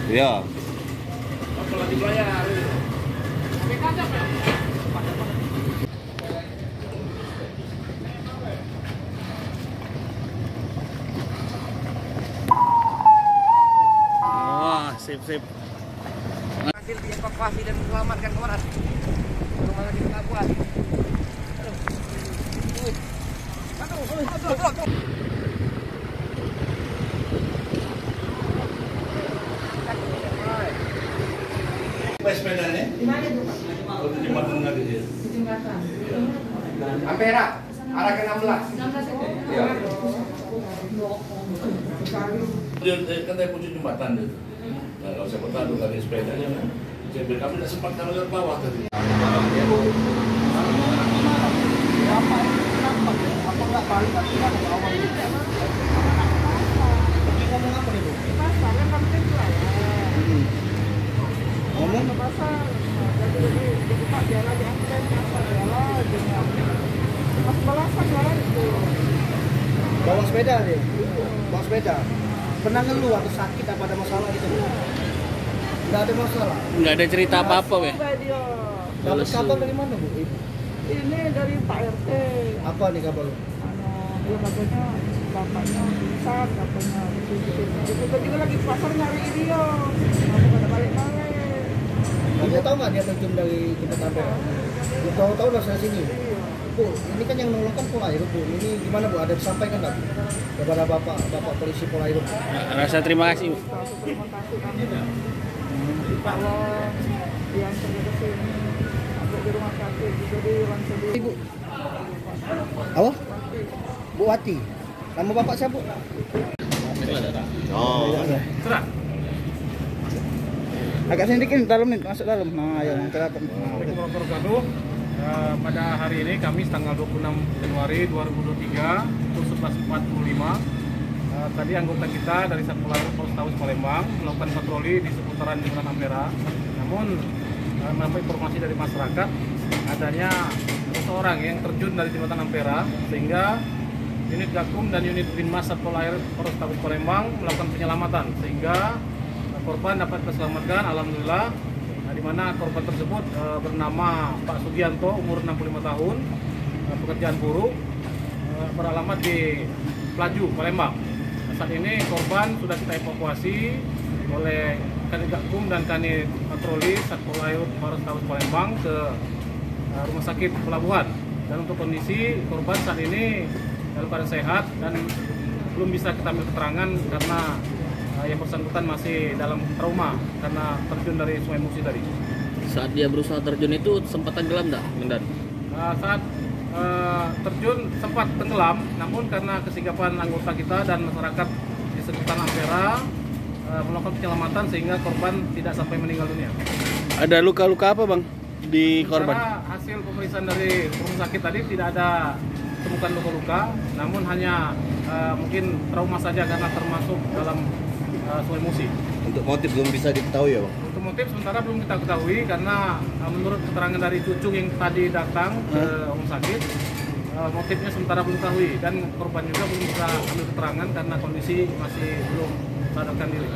Iya. Kalau dibayar. Wah, sip. Hasil dievakuasi dan menyelamatkan kemarin. Rumah sakit Pelabuhan. Aduh. Sepedanya? Di mana itu, Pak? Oh, di jembatan tadi dia. Di jembatan. Ampera, arah ke 16. 16 itu. Iya. Kan saya kunci jembatan itu. Nah, kalau saya bertahan kali sepedanya, saya bilang kami tidak sempat kami lihat bawah tadi. Apa enggak balik tapi kan awal ini. Ngomong apa nih, Bu? Pasar kan kami kan jualan. Ngomong Ke pasar. Jadi dibuka jalan di angkut pasar jalan dengan Mas belasan jualan itu. bawa sepeda deh. Bawa sepeda. Pernah ngeluh atau sakit apa ada masalah gitu? Enggak ada masalah. Nggak ada cerita apa-apa, weh. Dia. Dapat kabar dari mana, Bu? Ini dari Pak RT. Apa nih kabar? Dia katanya bapaknya pingsan, katanya itu juga lagi ke pasar nyari dia. Aku pada balik-balik. Dia tahu nggak dia terjun dari jembatan Ampera? Tahu udah sana sini. Bu, ini kan yang nolong kan Polairut, Bu. Ini gimana, Bu? Ada disampaikan nggak, Bu? Kepada Bapak polisi Polairut. Rasa terima kasih, Bu. Terima kasih kami. Kalau yang kerja ke sini, aku di rumah sakit juga di langsung di Ibu. Apa? Bu Wati. Nama Bapak siapa, Bu? Oh. Serah. Agak sedikit dalam nih, masuk dalam. Nah, ya yang kelihatan. Assalamualaikum warahmatullahi wabarakatuh. Pada hari ini Kamis tanggal 26 Januari 2023 pukul 11.45 tadi anggota kita dari Satpol Polrestabes Palembang melakukan patroli di seputaran jembatan Ampera. Namun mendapat informasi dari masyarakat adanya seseorang yang terjun dari jembatan Ampera, sehingga unit Gakum dan unit Binmas Satpol Air Polrestabes Palembang melakukan penyelamatan sehingga korban dapat diselamatkan, alhamdulillah. Di mana korban tersebut bernama Pak Sugianto, umur 65 tahun, pekerjaan buruh, beralamat di Pelaju, Palembang. Saat ini korban sudah kita evakuasi oleh Kanit Gakum dan Kanit Patroli Satpol Air Polrestabes Palembang ke Rumah Sakit Pelabuhan. Dan untuk kondisi korban saat ini dalam keadaan sehat dan belum bisa kita ambil keterangan karena yang bersangkutan masih dalam trauma karena terjun dari Sungai Musi tadi. Saat dia berusaha terjun itu sempat tenggelam nggak, Mendan? Saat terjun sempat tenggelam, namun karena kesigapan anggota kita dan masyarakat di sekitar Ampera melakukan penyelamatan sehingga korban tidak sampai meninggal dunia. Ada luka-luka apa, Bang, di korban? Secara hasil pemeriksaan dari rumah sakit tadi tidak ada temukan luka-luka, namun hanya mungkin trauma saja karena termasuk dalam Sungai Musi. Untuk motif belum bisa diketahui ya, Bang? Untuk motif sementara belum kita ketahui karena menurut keterangan dari cucu yang tadi datang ke rumah sakit, motifnya sementara belum diketahui dan korban juga belum bisa ambil keterangan karena kondisi masih belum sadarkan diri.